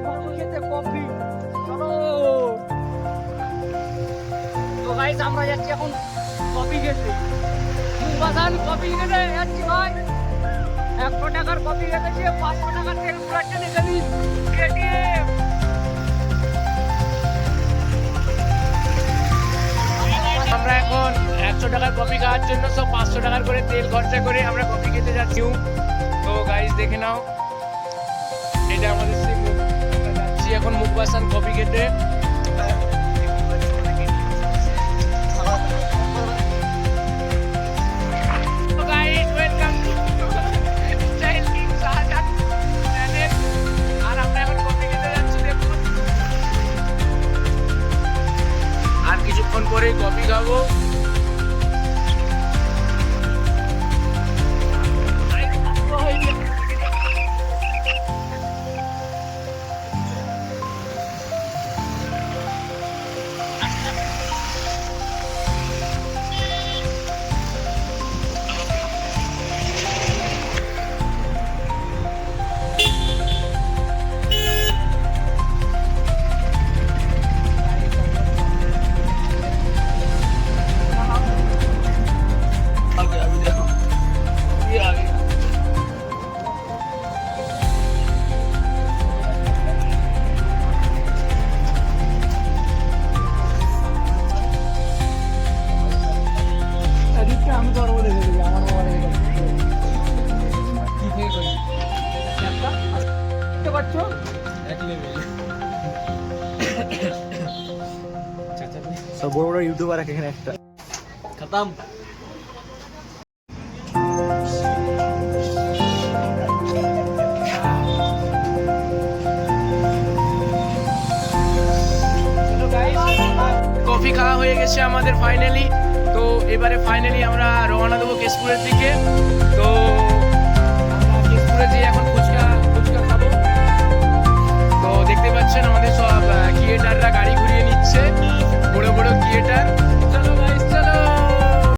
Coffee খেতে coffee চলো। তো গাইস আমরা যাচ্ছি এখন কফি খেতে, মুখবাসান কফি খেতে যাচ্ছি ভাই। 100 টাকার কফি খেতেছি, 500 টাকার তেল পুরাচ্ছে নিতে দিন। আমরা এখন 100 টাকার কফি খাওয়ার জন্য সব 500 টাকার করে তেল খরচা করে আমরা কফি খেতে যাচ্ছি। তো গাইস দেখে নাও, এটা আমাদের সেই মুখ, আমরা যাচ্ছি এখন মুখবাসান কফি খেতে। তো guys welcome to style king Shahjahan channel. আর আমরা এখন কফি খেতে যাচ্ছি, দেখুন। আর কিছুক্ষণ পরেই কফি খাবো। আমি করবো, দেখে দিবি আমার মোবাইলে কি থেকে করি দেখতে পাচ্ছ এক লেভেল। সব বড় বড় ইউটিউবার এখানে একটা খতম। কফি খাওয়া হয়ে গেছে আমাদের ফাইনালি। তো এবারে ফাইনালি আমরা রওনা দেবো কেশপুরের দিকে। তো